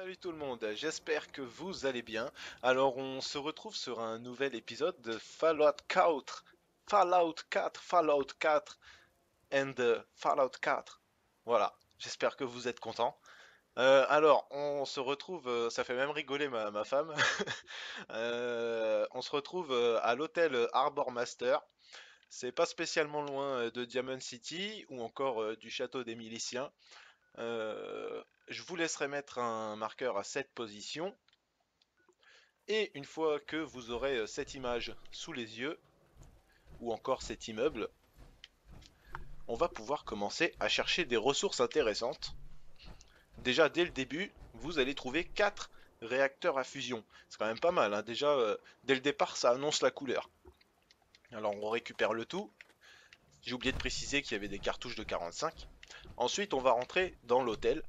Salut tout le monde, j'espère que vous allez bien. Alors on se retrouve sur un nouvel épisode de Fallout 4 and Fallout 4. Voilà, j'espère que vous êtes contents. Alors on se retrouve, ça fait même rigoler ma femme. On se retrouve à l'hôtel Harbor Master. C'est pas spécialement loin de Diamond City ou encore du château des miliciens. Je vous laisserai mettre un marqueur à cette position. Et une fois que vous aurez cette image sous les yeux, ou encore cet immeuble, on va pouvoir commencer à chercher des ressources intéressantes. Déjà, dès le début, vous allez trouver 4 réacteurs à fusion. C'est quand même pas mal, hein. Déjà, dès le départ, ça annonce la couleur. Alors, on récupère le tout. J'ai oublié de préciser qu'il y avait des cartouches de 45. Ensuite, on va rentrer dans l'hôtel,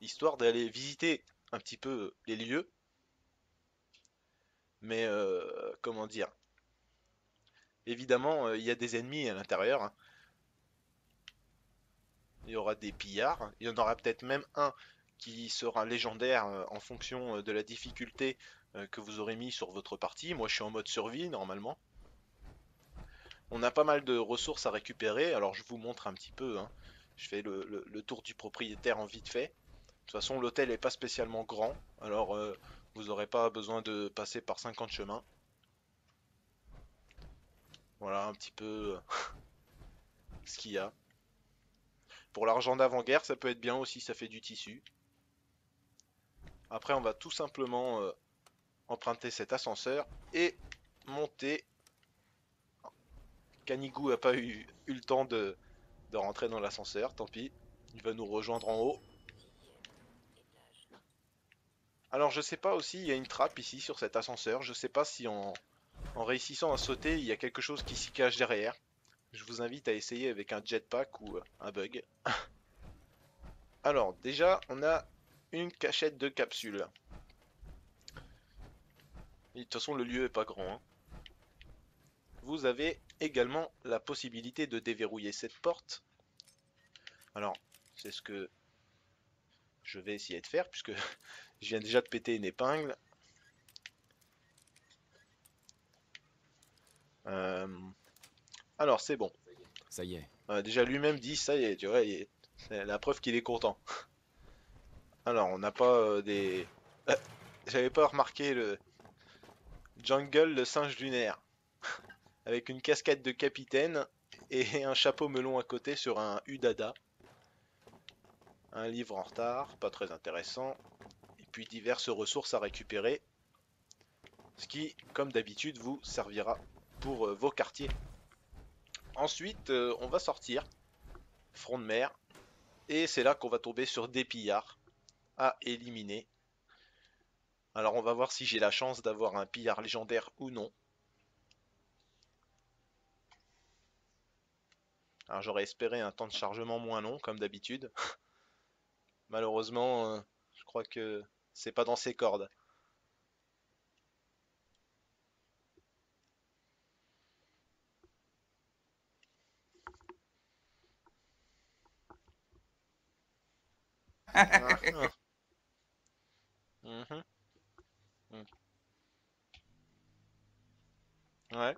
histoire d'aller visiter un petit peu les lieux. Mais, comment dire, évidemment, il y a des ennemis à l'intérieur, hein. Il y aura des pillards, il y en aura peut-être même un qui sera légendaire en fonction de la difficulté que vous aurez mis sur votre partie. Moi je suis en mode survie normalement. On a pas mal de ressources à récupérer, alors je vous montre un petit peu, hein. Je fais le tour du propriétaire en vite fait. De toute façon l'hôtel n'est pas spécialement grand, alors vous n'aurez pas besoin de passer par 50 chemins. Voilà un petit peu ce qu'il y a. Pour l'argent d'avant-guerre ça peut être bien aussi, ça fait du tissu. Après on va tout simplement emprunter cet ascenseur et monter. Canigou a pas eu le temps de rentrer dans l'ascenseur, tant pis. Il va nous rejoindre en haut. Alors je sais pas aussi, il y a une trappe ici sur cet ascenseur. Je sais pas si en réussissant à sauter, il y a quelque chose qui s'y cache derrière. Je vous invite à essayer avec un jetpack ou un bug. Alors déjà, on a une cachette de capsules. Et de toute façon, le lieu est pas grand, hein. Vous avez également la possibilité de déverrouiller cette porte. Alors, c'est ce que je vais essayer de faire puisque je viens déjà de péter une épingle. Euh, alors c'est bon. Ça y est. Déjà lui-même dit ça y est, tu vois, c'est la preuve qu'il est content. Alors on n'a pas des... J'avais pas remarqué le Jungle, le singe lunaire, avec une casquette de capitaine et un chapeau melon à côté sur un Udada. Un livre en retard, pas très intéressant. Et puis diverses ressources à récupérer, ce qui, comme d'habitude, vous servira pour vos quartiers. Ensuite, on va sortir, front de mer, et c'est là qu'on va tomber sur des pillards à éliminer. Alors on va voir si j'ai la chance d'avoir un pillard légendaire ou non. Alors j'aurais espéré un temps de chargement moins long comme d'habitude. Malheureusement, je crois que c'est pas dans ses cordes. Ah, ah. Mhm, mhm. Ouais,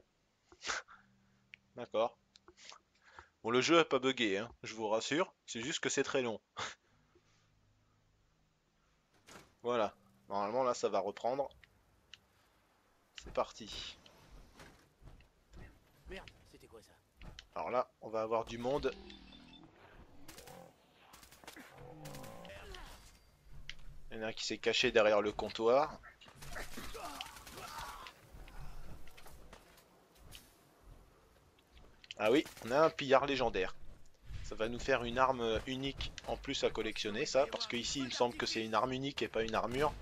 d'accord. Bon, le jeu a pas bugué, hein, je vous rassure. C'est juste que c'est très long. Voilà. Normalement là ça va reprendre. C'est parti. Merde, c'était quoi ça? Alors là, on va avoir du monde. Il y en a un qui s'est caché derrière le comptoir. Ah oui, on a un pillard légendaire. Ça va nous faire une arme unique en plus à collectionner, ça, parce que ici il me semble que c'est une arme unique et pas une armure.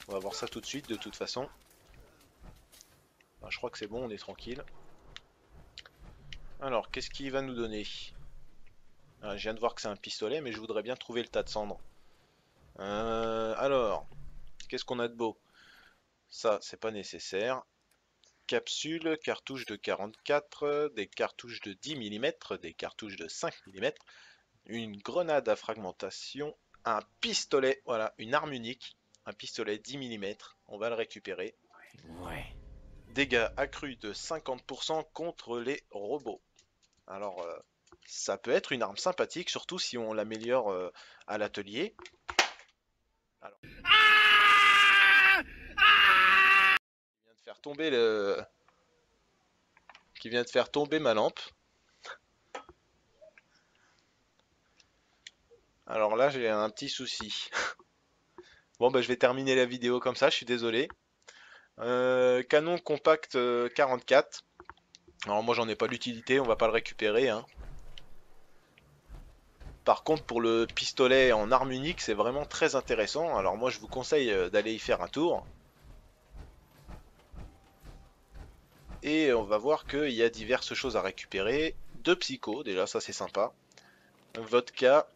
On va voir ça tout de suite de toute façon. Je crois que c'est bon, on est tranquille. Alors, qu'est-ce qu'il va nous donner? Je viens de voir que c'est un pistolet, mais je voudrais bien trouver le tas de cendres. Alors, qu'est-ce qu'on a de beau? Ça, c'est pas nécessaire. Capsule, cartouches de 44, des cartouches de 10 mm, des cartouches de 5 mm, une grenade à fragmentation, un pistolet, voilà, une arme unique, un pistolet 10 mm, on va le récupérer. Ouais. Dégâts accrus de 50% contre les robots. Alors, ça peut être une arme sympathique, surtout si on l'améliore à l'atelier. Alors, qui vient de faire tomber qui vient de faire tomber ma lampe. Alors là, j'ai un petit souci. Bon, bah, je vais terminer la vidéo comme ça, je suis désolé. Canon compact 44. Alors moi, j'en ai pas l'utilité, on va pas le récupérer, hein. Par contre, pour le pistolet en arme unique, c'est vraiment très intéressant. Alors moi, je vous conseille d'aller y faire un tour. Et on va voir qu'il y a diverses choses à récupérer. Deux psychos, déjà, ça c'est sympa. Vodka,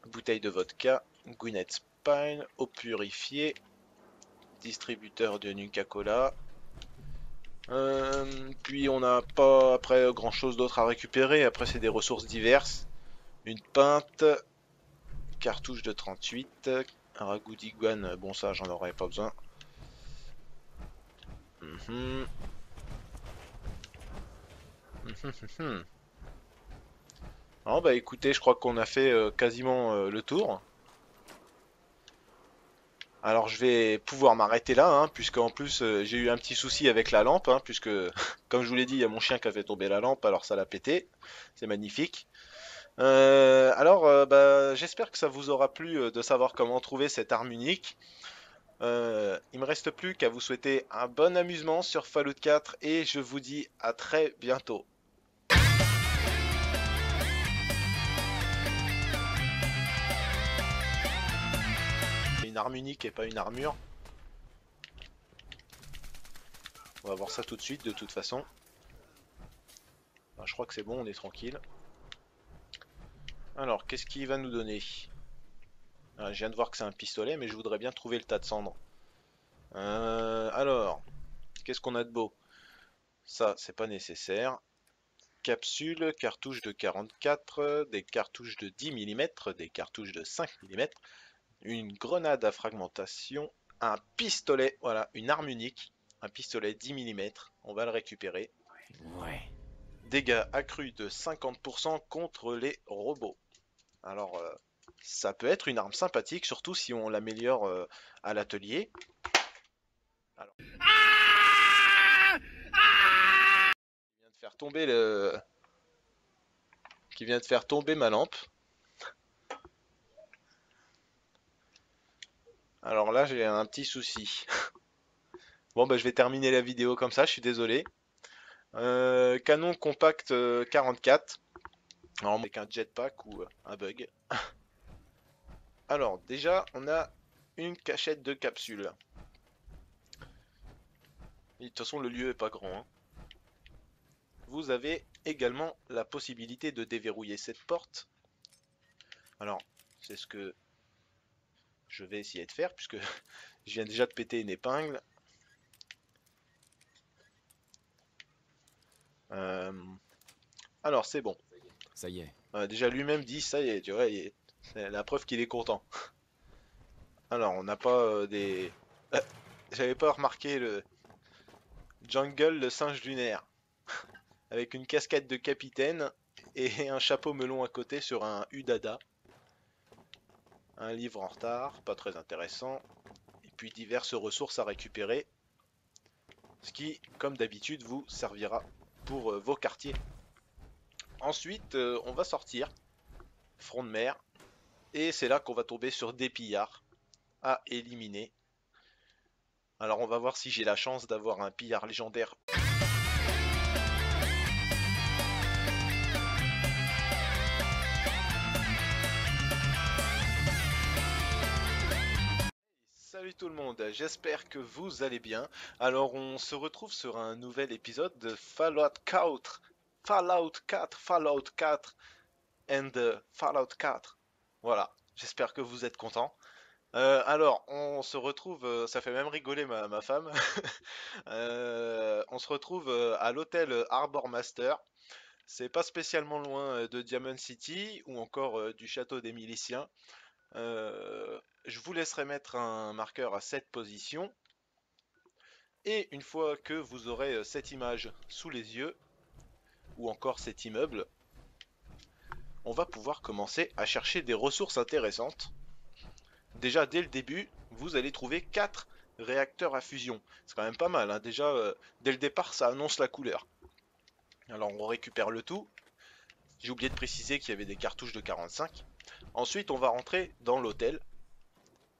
bouteille de vodka, Gwyneth Spine, eau purifiée, distributeur de Nuka-Cola. Puis on n'a pas après grand chose d'autre à récupérer. Après, c'est des ressources diverses. Une pinte, cartouche de 38, un ragoût d'iguane, bon ça j'en aurais pas besoin. Mhm. Non, bah écoutez, je crois qu'on a fait quasiment le tour. Alors je vais pouvoir m'arrêter là, hein, puisque en plus j'ai eu un petit souci avec la lampe, hein, puisque comme je vous l'ai dit, il y a mon chien qui a fait tomber la lampe, alors ça l'a pété. C'est magnifique. Bah, j'espère que ça vous aura plu de savoir comment trouver cette arme unique. Il me reste plus qu'à vous souhaiter un bon amusement sur Fallout 4 et je vous dis à très bientôt. Une arme unique et pas une armure. On va voir ça tout de suite de toute façon. Je crois que c'est bon, on est tranquille. Alors, qu'est-ce qu'il va nous donner? Je viens de voir que c'est un pistolet, mais je voudrais bien trouver le tas de cendres. Alors, qu'est-ce qu'on a de beau? Ça, c'est pas nécessaire. Capsule, cartouche de 44, des cartouches de 10 mm, des cartouches de 5 mm, une grenade à fragmentation, un pistolet, voilà, une arme unique, un pistolet 10 mm, on va le récupérer. Ouais. Dégâts accrus de 50% contre les robots. Alors, ça peut être une arme sympathique, surtout si on l'améliore à l'atelier. Alors, qui vient de faire tomber qui vient de faire tomber ma lampe. Alors là, j'ai un petit souci. Bon, bah, je vais terminer la vidéo comme ça, je suis désolé. Canon compact 44. Alors, avec un jetpack ou un bug. Alors, déjà, on a une cachette de capsule. Et de toute façon, le lieu est pas grand, hein. Vous avez également la possibilité de déverrouiller cette porte. Alors, c'est ce que je vais essayer de faire, puisque je viens déjà de péter une épingle. Euh, alors, c'est bon. Ça y est. Déjà, lui-même dit, ça y est, tu vois, c'est la preuve qu'il est content. Alors, on n'a pas des... Euh, J'avais pas remarqué le Jungle, le singe lunaire, avec une casquette de capitaine et un chapeau melon à côté sur un Udada. Un livre en retard, pas très intéressant. Et puis diverses ressources à récupérer, ce qui, comme d'habitude, vous servira pour vos quartiers. Ensuite, on va sortir, front de mer, et c'est là qu'on va tomber sur des pillards à éliminer. Alors on va voir si j'ai la chance d'avoir un pillard légendaire. Salut tout le monde, j'espère que vous allez bien. Alors on se retrouve sur un nouvel épisode de Fallout 4, Fallout 4, Fallout 4 and Fallout 4. Voilà, j'espère que vous êtes contents. Alors, on se retrouve, ça fait même rigoler ma femme. On se retrouve à l'hôtel Harbor Master. C'est pas spécialement loin de Diamond City ou encore du château des miliciens. Je vous laisserai mettre un marqueur à cette position. Et une fois que vous aurez cette image sous les yeux, ou encore cet immeuble, on va pouvoir commencer à chercher des ressources intéressantes. Déjà dès le début, vous allez trouver 4 réacteurs à fusion. C'est quand même pas mal, hein. Déjà, dès le départ, ça annonce la couleur. Alors on récupère le tout. J'ai oublié de préciser qu'il y avait des cartouches de 45. Ensuite, on va rentrer dans l'hôtel,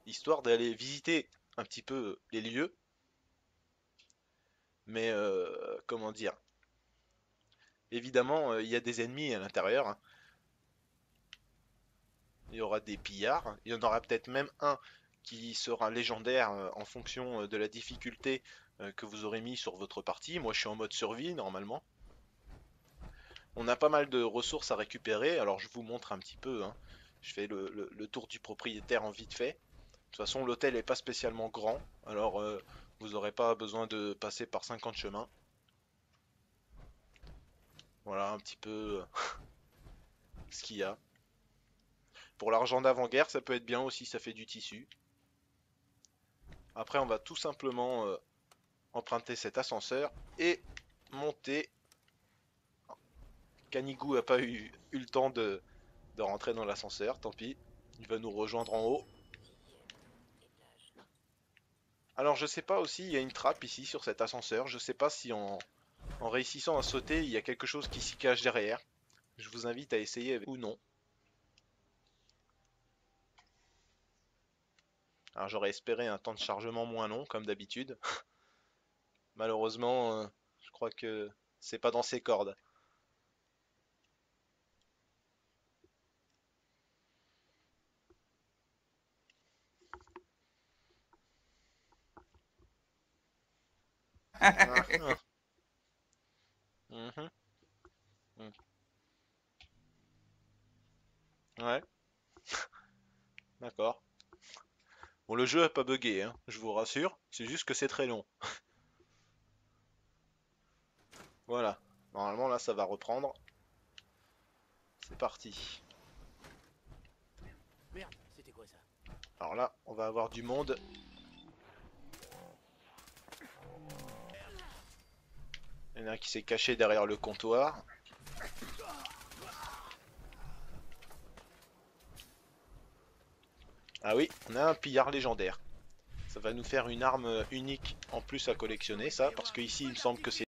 histoire d'aller visiter un petit peu les lieux. Mais comment dire? Évidemment, il y a des ennemis à l'intérieur, hein. Il y aura des pillards. Il y en aura peut-être même un qui sera légendaire en fonction de la difficulté que vous aurez mis sur votre partie. Moi, je suis en mode survie normalement. On a pas mal de ressources à récupérer. Alors, je vous montre un petit peu, hein. Je fais le tour du propriétaire en vite fait. De toute façon, l'hôtel n'est pas spécialement grand. Alors, vous n'aurez pas besoin de passer par 50 chemins. Voilà un petit peu ce qu'il y a. Pour l'argent d'avant-guerre, ça peut être bien aussi, ça fait du tissu. Après, on va tout simplement emprunter cet ascenseur et monter. Canigou n'a pas eu le temps de rentrer dans l'ascenseur, tant pis. Il va nous rejoindre en haut. Alors je sais pas aussi, il y a une trappe ici sur cet ascenseur. Je sais pas si en réussissant à sauter, il y a quelque chose qui s'y cache derrière. Je vous invite à essayer ou non. Alors j'aurais espéré un temps de chargement moins long, comme d'habitude. Malheureusement, je crois que c'est pas dans ses cordes. Ah, ah. Mhm, mhm. Ouais, d'accord. Bon, le jeu a pas bugué, hein, je vous rassure. C'est juste que c'est très long. Voilà. Normalement, là, ça va reprendre. C'est parti. Merde, c'était quoi ça? Alors là, on va avoir du monde. Il y en a un qui s'est caché derrière le comptoir. Ah oui, on a un pillard légendaire. Ça va nous faire une arme unique en plus à collectionner, ça, parce que ici, il me semble que c'est